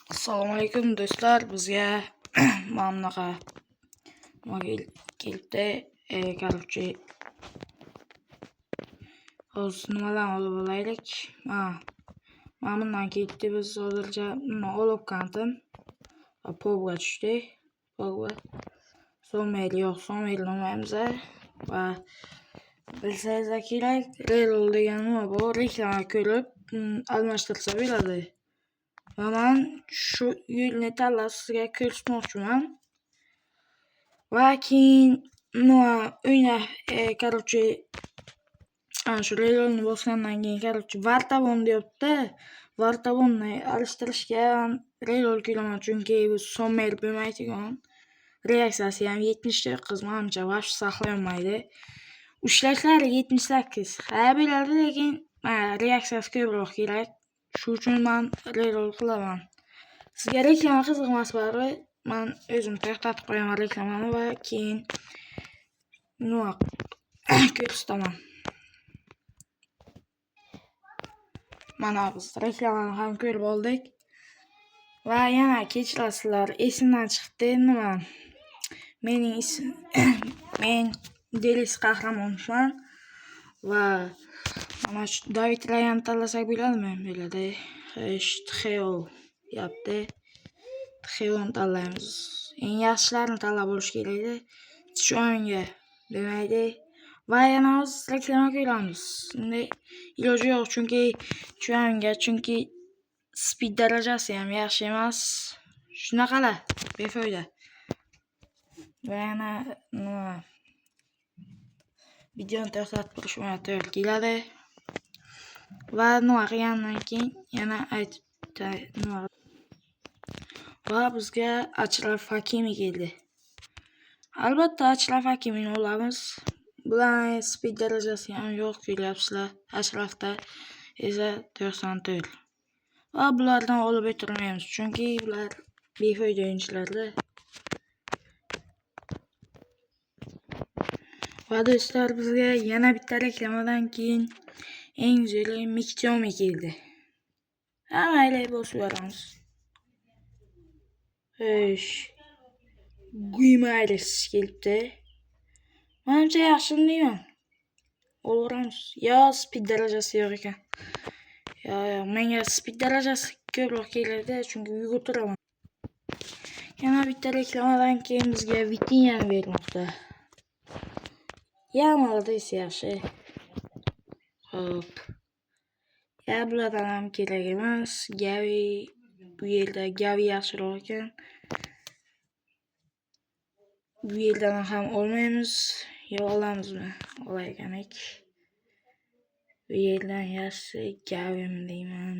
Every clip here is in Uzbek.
Assalomu alaykum do'stlar, bizga mana bunaqa kelibdi. Короче, hozir nimadan olib olaylik? Mana bundan kelibdi. Biz hozircha buni olib qandim. Pogba tushdi. Pogba. Sommer yo'q, Sommer olmaymiz. Va bilsangiz kerak, Real degan nima bor, reklama ko'rib almashtirsa bo'ladi. Va men shu yo'lni tanlab sizga ko'rsatmoqchiman. Va keyin o'yna, короче, shu Real'ni bosgandan keyin Vartabon deyapti. Vartabonni alishtirishga Real kelaman, chunki bu Sommer bo'lmaydigan. Reaksiyasi ham 79, menimcha vaqt saqlanmaydi. Ushlashlari 78. Ha bo'ladi, lekin reaksiyasi ko'proq kerak. Shu uchun men Real qilaman. Sizga reklama qiziqmas baribir, men o'zim to'xtatib qo'yaman reklamani va keyin ko'rsataman. Mana biz reklamani ham ko'rib oldik. Va yana kechirasizlar, esimdan chiqdi nima. Men Delis qahramonman va mana shu David Rayan tanlasak bo'ladimi? Bo'ladi. Txeo yapti. Txeoni tanlaymiz. Eng yaxshilarini tanlab olish kerak-da. Chonga demaydi. Va yana biz reklama ko'ramiz. Endi iloji yo'q, chunki speed darajasi ham yaxshi emas. Shunaqalar, befoyda. Va yana videoni to'xtatib turishga to'g'ri keladi. Va nima qilgandan keyin yana va bizga Achraf Hakimi keldi. Albatta Achraf Hakimini olamiz. Bular speed darajasi ham yo'q ko'ryapsizlar. Achrafda esa 94. Va bulardan olib o'tirmaymiz, chunki ular befoyda o'yinchilar-da. Va do'stlar, bizga yana bitta reklamadan keyin eng go'zali Miktomi keldi. Mayli, bosib yuboramiz. Guimares kelibdi. Menimcha yaxshi deyman. Olaveramiz. Yo, speed darajasi yo'q ekan. Yo'q, menga speed darajasi ko'proq keladi, chunki yugurtiraman. Yana bitta reklamadan keyin bizga Vitinhani bermoqda. Yamalda esa yaxshi. Hop. Bulardan ham kerak emas. Gavi, bu yerda Gavi yaxshiroq ekan. Bu yerdan ham olmaymiz. Yo, olamizmi? Olayganik. Bu yerdan yaxshi Gavimi deyman.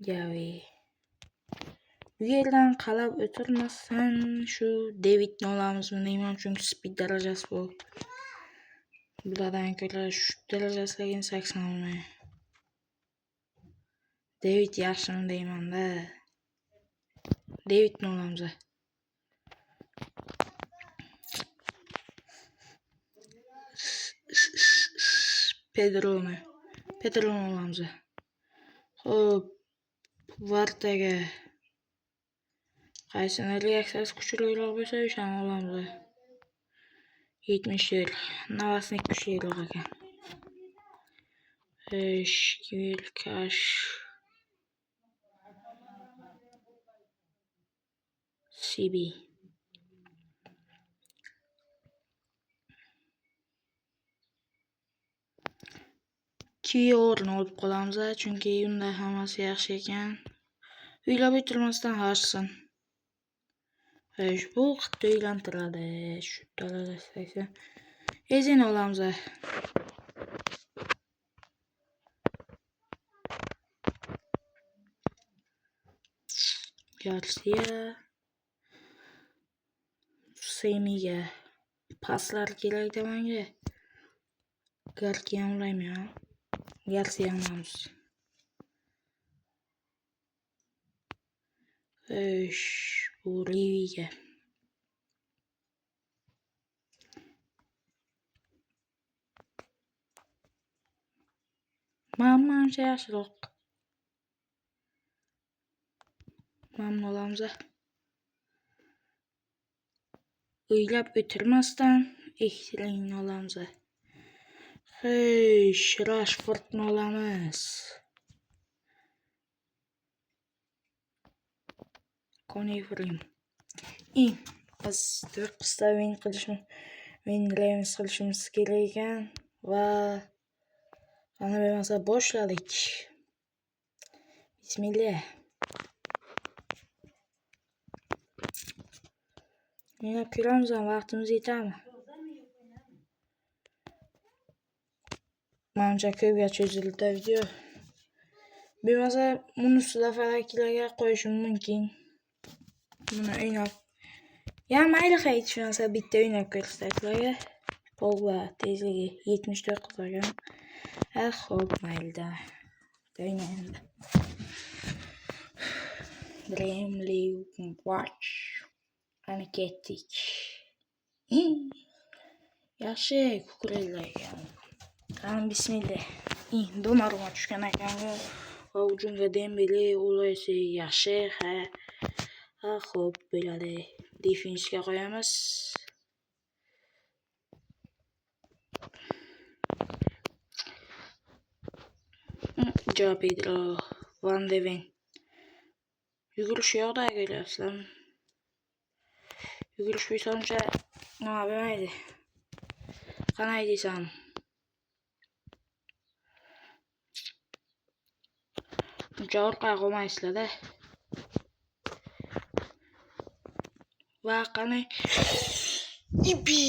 Gavi. Bu yerdan qalab o'tirmasdan shu Davidni olamizmi deyman, chunki speed darajasi bor. Bulardan ko'ra shu darajasiga 80 olmayman. David yaxshimi deyman-da. Davidni olamiz. Pedroni olamiz. Hop, Vartaga qaysini reaksiyasi kuchliroq bo'lsa, o'shani olamiz. 70 Navasnik kuchliroq ekan. Kash. CB. Kiyorni olib qolamiz, chunki unda hammasi yaxshi ekan. Uylab o'tirmasdan harsin. Bu qitda uylantiradi. Shu darajada. Ezini olamiz. Garcia. Semiga paslar kerak menga. Garcia olaymi? Garcia olamiz. Bu Liviga. Menimcha yaxshiroq. Memnun olamiz. O'ylab o'tirmasdan Ekstrengni olamiz. Hey, Rashfordni olamiz. Konevrim. Biz 4 win qilishimiz kerak ekan va ana bo'lmasa boshladik. Bismillah. O'ynab ko'ramiz, vaqtimiz yetami? Menimcha ko'pga cho'zildi video. Bo'lmasa buni ustida faraklarga qo'yishim mumkin. Buni o'ynab. Ya mayli hech bo'lmasa bitta o'ynab ko'rsatlarga. Pogba tezligi 79 ekan. Xo'p, mayli-da. O'ynaymiz. Dream League Watch. Ana ketdik. Yaxshi kukuraylar. Qani bismillah. Donnarumma tushgan ekan. Va hujumga Dembele ulaysa yaxshi. Xo'p, bo'ladi. Defensga qo'yamiz. Joao Pedro, Van de Ven. Yugurish yo'qda ko'ryapsizlar. Yugurish bo'lsa nima bo'lmaydi. Qanday desam? Uncha orqaga qo'ymaysizlar-da. Va qani ibi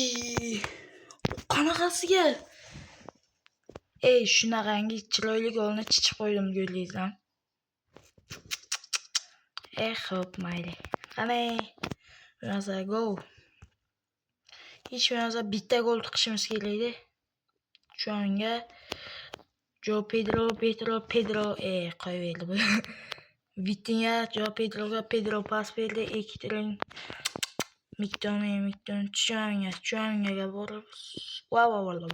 qanaqasiga shunaqangi chiroyli golni chichib qo'ydim go'lingizdan. Xo'p, mayli. Qani bo'lmasa gol. Hech bo'lmasa bitta gol tiqishimiz kerak-da. Shu anga Joao Pedro qo'yverdi bu. Vitinha Joao Pedroga pas berdi, Ekstreng Mikton Chuangaga borib. Wow.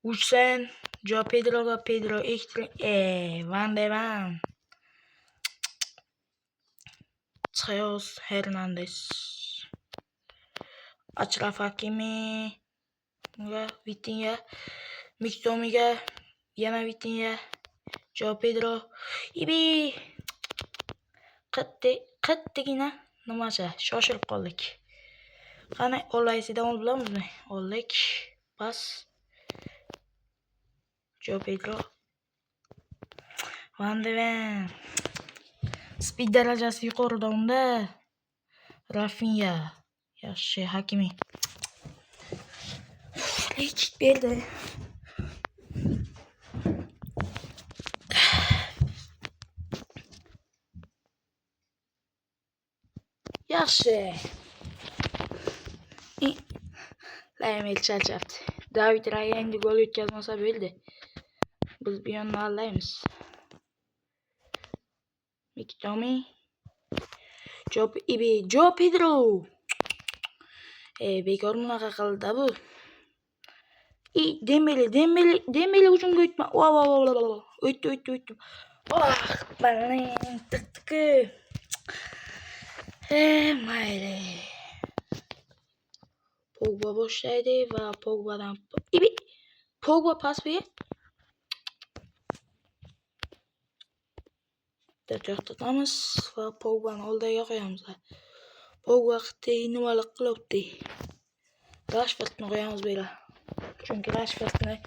Uchsen Joao Pedroga Ekstreng Van de Ven. Theos Hernandez. Achraf Hakimi. Vitinha Miktomiga yana Vitinha Joao Pedro ibi qattigina nimacha shoshilib qoldik. Qani olaysidan bilamizmi? Oldik. Pas Joao Pedro Van de Ven. Speed darajasi yuqorida unda. Rafinha. Yaxshi, Hakimi. Kick berdi. Yaxshi. Layamel charchabdi. David Raya endi gol o'tkazmasa bo'ldi. Biz bu yo'lni allaymiz. Miktomi. Joao Pedro. Bekor bunaqa qildi bu. Dembele hujumga o'tma. O'tdi. Balning tiqtiqi. Mayli. Pogba boshlaydi va Pogbadan Pogba pas berdi. To'xtatamiz va Pogbani oldiga qo'yamiz. Pogba nimalar qilyapti? Rashfordni qo'yamiz bera. Chunki Rashfordning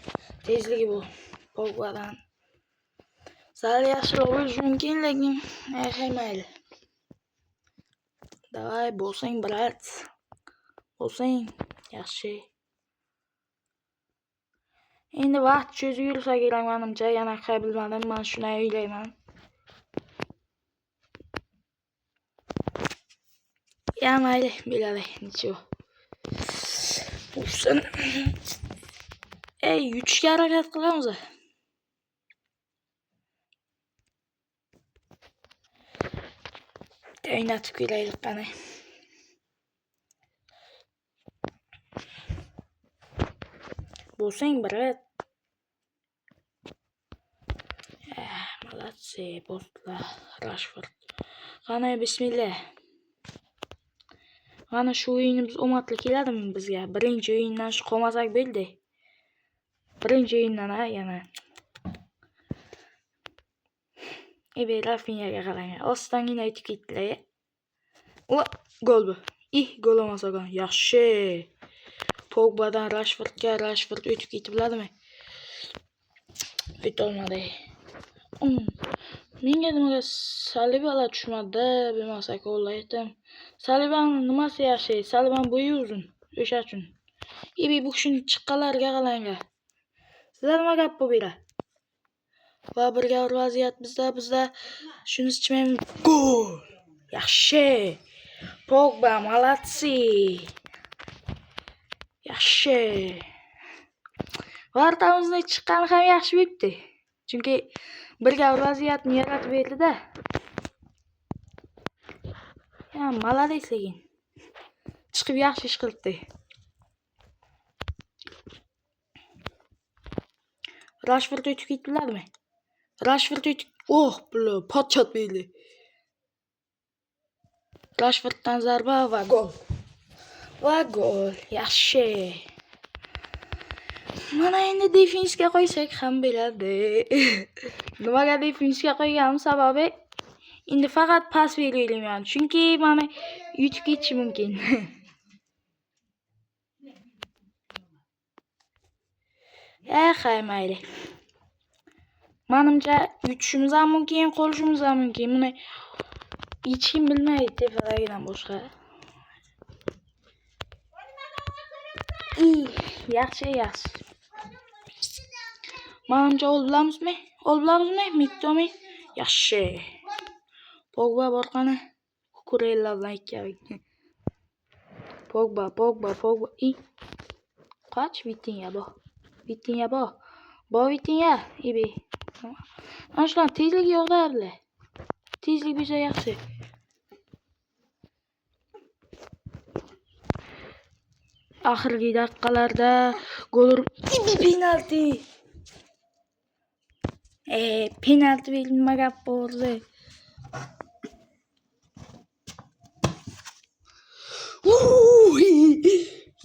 tezligi bu Pogbadan sal yaxshiroq bo'lishi mumkin, lekin mayli. Davay, bo'lsang brat. Bo'lsang yaxshi. Endi vaqt cho'zib yursa kerak menimcha, yana bilmadim, men shunday o'ylayman. Ya mayli, biladi, nicho. Bo'lsin. Yutishga harakat qilamiz. O'ynatib ko'raylik qani. Bo'lsang brat. Молодцы, postlar Rashford. Qani bismillah. Qani shu o'yinimiz omadli keladimi bizga? Birinchi o'yindan shu qolmasak bo'ldi. Birinchi o'yindan yana. Rafinyaga qarang. Ostongina o'tib ketdilar. Gol bu. Gol olmasa qon. Yaxshi. Pogbadan Rashfordga, Rashford o'tib ketibladimi? O'tolmadi. Menga nimaga Salibalar tushmadi, bilmasa qo'llaydim. Salibaning nimasi yaxshi? Salibaning bo'yi uzun. O'sha uchun. Bu kishini chiqqanlarga qarang. Sizlar nima gap bo'ldi? Va birga vaziyat bizda shuni ichmaymiz. Gol! Yaxshi. Pogba malatsi. Yaxshi. Vartamizni chiqqani ham yaxshi bo'libdi. Chunki birga vaziyatni yaratib berdi-da. Malades lekin. Chiqib yaxshi ish qilibdi. Rashford o'tib ketdilarmi? Rashford o'tib... bulo, potshot berdi. Rashforddan zarba va gol. Yaxshi. Mana endi defensga qo'ysak ham bo'ladi. Nimaga defensga qo'yganim sababi endi faqat pas berayman. Chunki mana yutib ketish mumkin. Mayli. Menimcha yutishimiz ham mumkin, qo'lishimiz ham mumkin. Buni hech kim bilmaydi tepadagidan boshqa. Yaxshi. Menimcha ol bilamizmi? Miktomi? Yaxshi. Pogba bor qani? Kukurella bilan ikki. Pogba. Qoch Vitinha bor. Vitinha. Ana shular tezlik yo'qda. Tezlik bo'lsa yaxshi. Oxirgi daqiqalarda gol penalti. Penalti bilmagan bo'ldi.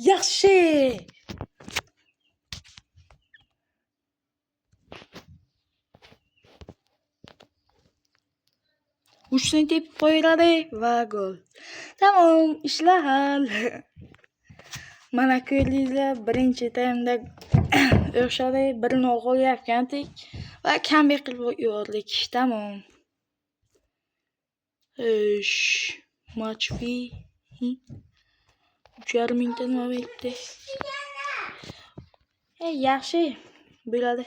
Yaxshi. Uchdan tepib qo'yiladi va gol. Tamam, ishlar hal. Mana ko'rdingizlar, birinchi taymda o'xshadi, 1-0 qo'yayotgandik va comeback qilib yubordik. Tamam. Match fee 3,5 mingta nima bo'ldi? Yaxshi bo'ladi.